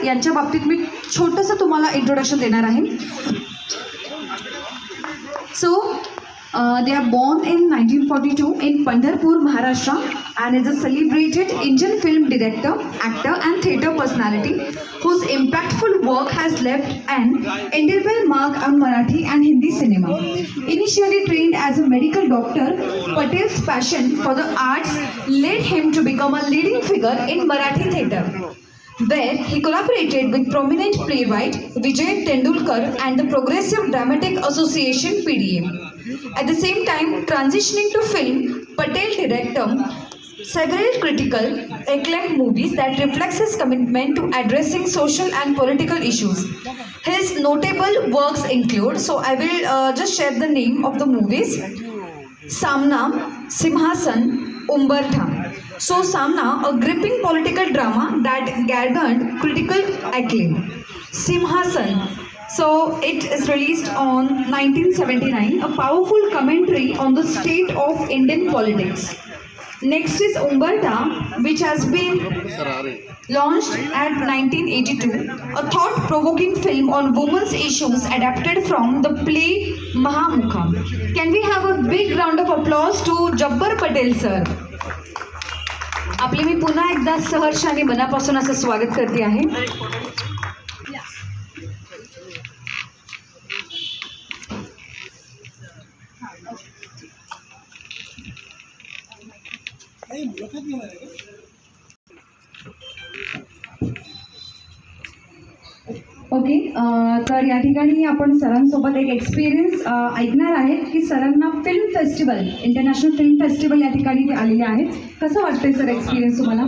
यांच्या बाबतीत मी छोटंसं तुम्हाला इंट्रोडक्शन देणार आहे. So they are born in 1942 in Pandharpur, Maharashtra, and is a celebrated Indian film director, actor and theatre personality whose impactful work has left an indelible mark on Marathi and Hindi cinema. Initially trained as a medical doctor, Patel's passion for the arts led him to become a leading figure in Marathi theatre, where he collaborated with prominent playwright Vijay Tendulkar and the Progressive Dramatic Association (PDA). At the same time, transitioning to film, Patel directed several critical acclaimed movies that reflects his commitment to addressing social and political issues. His notable works include, so I will just share the name of the movies: Samna, Simhasan, Umbertha. So Samna, a gripping political drama that garnered critical acclaim. Simhasan, so it is released on 1979, a powerful commentary on the state of Indian politics. Next is Umbertha, which has been launched at 1982, a thought-provoking film on women's issues adapted from the play Mahamukha. Can we have a big round of applause to Jabbar Patel sir? आपले मी पुन्हा एकदा सहर्ष आणि मनापासून असं स्वागत करते आहे. ओके, तर या ठिकाणी आपण सरांसोबत एक एक्सपिरियन्स ऐकणार आहेत की सरांना film festival, international film festival या ठिकाणी ते आलेले आहेत. कसं वाटतंय सर एक्सपिरियन्स तुम्हाला?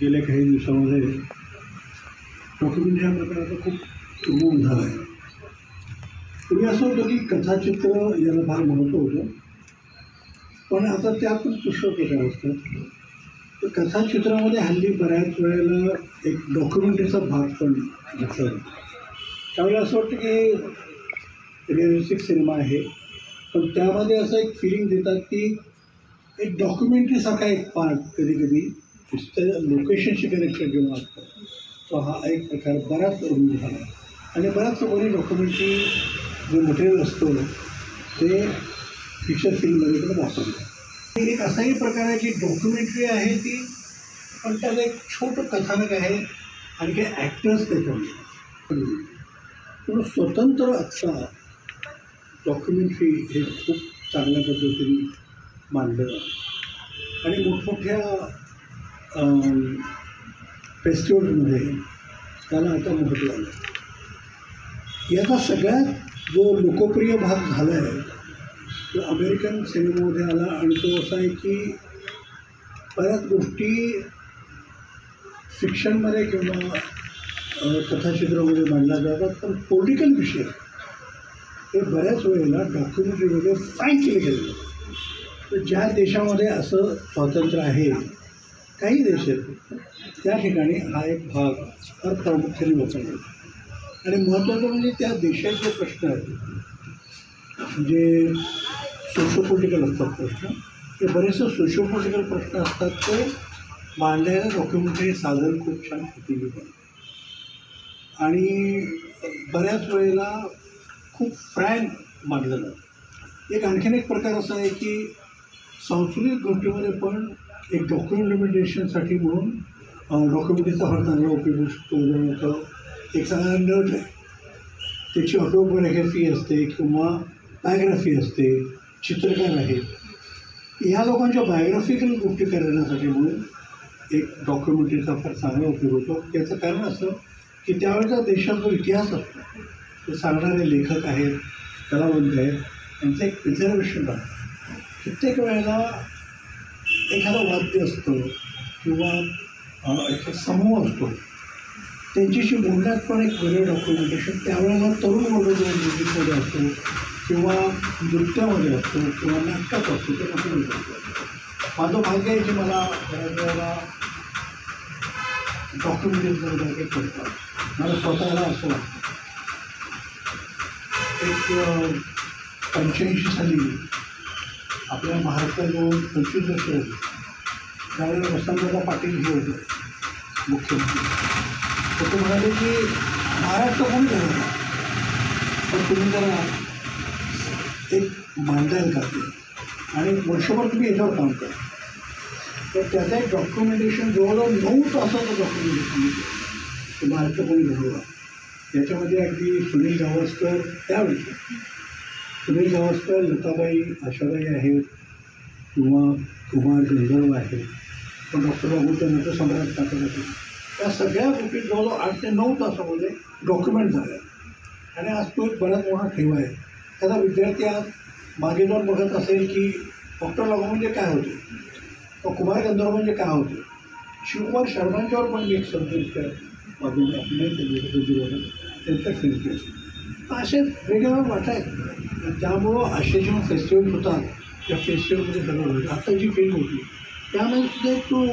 गेल्या काही दिवसामध्ये डॉक्युमेंटरी या प्रकाराचा खूप रूम झाला आहे. पूर्वी असं होतं की कथाचित्र याला फार महत्त्व होतं, पण आता त्यातून पुष्कळ प्रकार असतात. तर कथाचित्रामध्ये हल्ली बऱ्याच वेळेला एक डॉक्युमेंटरीचा भाग पण घेतला जातो. त्यावेळेला असं वाटतं की रिअलिस्टिक सिनेमा आहे, पण त्यामध्ये असं एक फिलिंग देतात की एक डॉक्युमेंटरीसारखा एक पार्ट कधी कधी लोकेशनशी कनेक्टेड जेव्हा असतो, तो हा एक प्रकार बराच रूम झाला. आणि बऱ्याच लोकांनी डॉक्युमेंटरी जे मटेरियल असतो ते फीचर फिल्ममध्ये पण वापरलं. एक असाही प्रकार आहे की डॉक्युमेंटरी आहे ती, पण त्याला एक छोटं कथानक आहे आणि काही ॲक्टर्स त्याच्यामध्ये. पण स्वतंत्र आत्ता डॉक्युमेंटरी हे खूप चांगल्या पद्धतीने मांडलं जातं आणि मोठमोठ्या फेस्टिवल्समध्ये त्याला आता महत्त्व आलं. याचा सगळ्यात जो लोकप्रिय भाग झाला आहे तो अमेरिकन सिनेमामध्ये आला आणि तो असा आहे की बऱ्याच गोष्टी फिक्शनमध्ये किंवा कथाचित्रामध्ये मांडल्या जातात, पण पॉलिटिकल विषय हे बऱ्याच वेळेला डॉक्युमेंटरीमध्ये फाईन केले गेले. तर ज्या देशामध्ये असं स्वातंत्र्य आहे, काही देश आहेत, त्या ठिकाणी हा एक भाग फार प्रामुख्याने वापरला. आणि महत्त्वाचं म्हणजे त्या देशाचे प्रश्न आहेत जे सोशो पॉलिटिकल असतात प्रश्न, ते बरेचसे सोशो पॉलिटिकल प्रश्न असतात, ते मांडलेलं डॉक्युमेंटरी साधन खूप छान उपयोगी पडतं. आणि बऱ्याच वेळेला खूप फ्रँक मांडलं जातं. एक आणखीन एक प्रकार असा आहे की सांस्कृतिक गोष्टीमध्ये पण एक डॉक्युमेंटेशनसाठी म्हणून डॉक्युमेंटरीचा फार चांगला उपयोग होऊ शकतो. उदाहरणार्थ एक चांगला नट आहे, त्याची ऑटोबायोग्राफी असते किंवा बायोग्राफी असते, चित्रकार आहेत, ह्या लोकांच्या बायोग्राफिकल गोष्टी करण्यासाठी म्हणून एक डॉक्युमेंटरीचा फार चांगला उपयोग होतो. याचं कारण असं की त्यावेळेचा देशाचा जो इतिहास असतो ते सांगणारे लेखक आहेत, कलावंत आहेत, यांचं एक प्रिझर्वेशन राहतं. प्रत्येक वेळेला एखादं वाद्य असतं किंवा एक समूह असतो, त्यांच्याशी बोलण्यात पण एक वेगळं डॉक्युमेंटेशन त्यावेळेला तरुण वर्ग जो म्युझिकमध्ये असतो किंवा नृत्यामध्ये असतो किंवा नाटकात असतो ते डॉक्युमेंट असतो. माझं भाग्य आहे की मला बऱ्याच वेळेला डॉक्युमेंटरीजमध्ये करतात. मला स्वतःला असं वाटतं एक 85 साली आपल्या महाराष्ट्रात जेव्हा 25 वर्ष होती त्यावेळेला वसंतदादा पाटील हे होते मुख्यमंत्री. तर ते म्हणाले की महाराष्ट्र कोणी झाला तर तुम्ही जरा एक मांडायला करते आणि वर्षभर तुम्ही याच्यावर काम करा. तर त्याचं एक डॉक्युमेंटेशन जवळजवळ 9 तासाचं डॉक्युमेंटेशन ते महाराष्ट्र कोणी घडवला. याच्यामध्ये अगदी सुनील गावस्कर त्यावेळी सुनील गावस्कर, लताबाई, आशाबाई आहेत किंवा कुमार गंधर्व आहेत, पण डॉक्टर बाबूच्या नटसम्राट टाकत होते. त्या सगळ्या गोष्टी जवळजवळ 8 ते 9 तासामध्ये डॉक्युमेंट झाल्या आणि आज तो एक बराच मोठा ठेवा आहे. त्याचा विद्यार्थी आज मागे जाऊन बघत असेल की डॉक्टर लागू म्हणजे काय होते, तो कुमार गंधर्व म्हणजे काय होते, शिवकुमार शर्मांच्यावर पण मी एक सब्जेक्टच्या बाजूने आपल्या त्यांचं फिल्म केलं. असे वेगवेगळ्या वाटा आहेत. त्यामुळं असे जेव्हा फेस्टिवल होतात त्या फेस्टिवलमध्ये सगळं होतं. आता जी फिल्म होती त्यामध्ये सुद्धा तो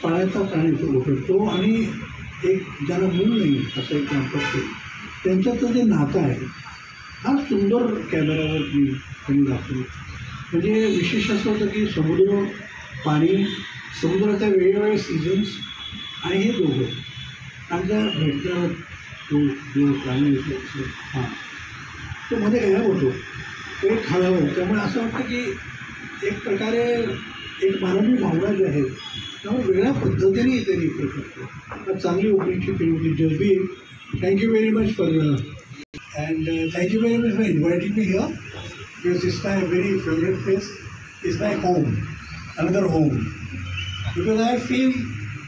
पाण्याचा प्राणी उतरतो आणि एक ज्याला मूल नाही असं एक दाम्पत्य त्यांच्यातलं जे नातं आहे फार सुंदर कॅमेरावर मी त्यांनी दाखवलं. म्हणजे विशेष असं होतं की समुद्र, पाणी, समुद्राच्या वेगवेगळे सीझन्स आणि हे दोघं आणि त्या भेटणार जो प्राणी येतो हां तो मध्ये गायब होतो, तो एक हळावं. त्यामुळे असं वाटतं की एक प्रकारे एक मानवी भावना जी आहे त्यामुळे वेगळ्या पद्धतीने त्यांनी करू शकतो. चांगली ओपनिंगची फिल्म होती. Jasbir, thank you very much for and thank you very much for inviting me here because it's my very favorite place. It's my home, another home, because I feel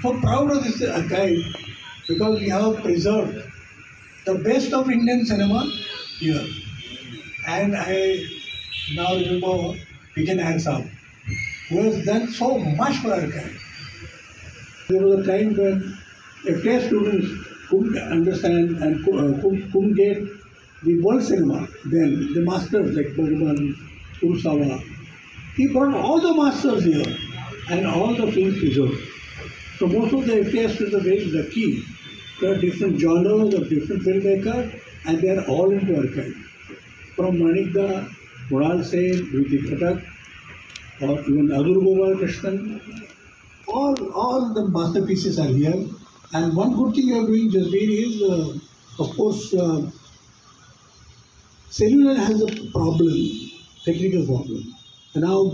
so proud of this archive because we have preserved the best of Indian cinema here. And I now remember Vijay Ansam, who has done so much for archive. There was a time when FTI students couldn't understand and couldn't get the world cinema. Then the masters like Bergman, Kurosawa, he brought all the masters here and all the films preserved. So most of the FTI students are very lucky. There are different genres of different filmmakers and they are all into archive. From Manikda, Murad Sen, Viti Khatak, or even Adur Gopal Krishnan, all the masterpieces are here. And one good thing you are doing, Jasbir, is of course cellular has a problem, technical problem. And now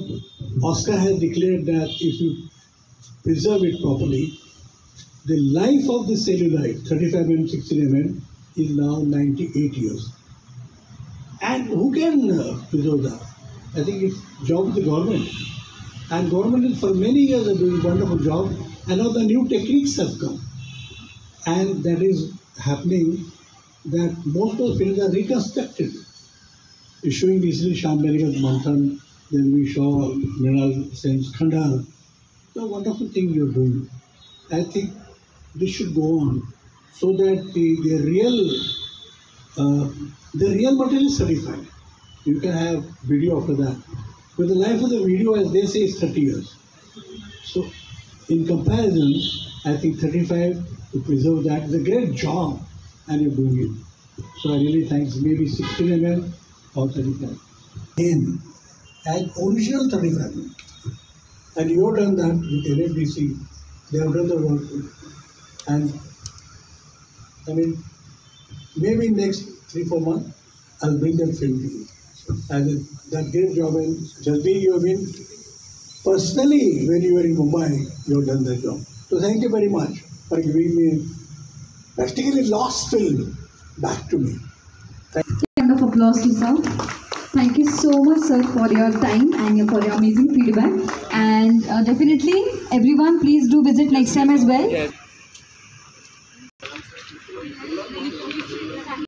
Oscar has declared that if you preserve it properly, the life of the cellulite, 35 mm, 16 mm, is now 98 years. And who can preserve that? I think it's job of the government. And government is for many years are doing a wonderful job. And now the new techniques have come. And that is happening that most of the films are reconstructed. Showing recently Shyam Benegal's Manthan, then we saw Mrinal Sen's Khandar. It's a wonderful thing you're doing. I think this should go on so that the real material is certified. You can have video after that. But the life of the video, as they say, is 30 years. So in comparison, I think 35 to preserve that is a great job and you're doing it. So I really thanks maybe 16 mm or 35. In an original 35 mm. And you have done that with NFDC. They have done the work. And I mean, maybe next 3-4 months, I'll bring that film to you. And that great job. And Jasbir, you have been personally, when you were in Mumbai, you have done that job. So thank you very much for giving me a practically lost film back to me. Round of applause to sir. Thank you so much, sir, for your time and for your amazing feedback. And definitely, everyone, please do visit next time as well.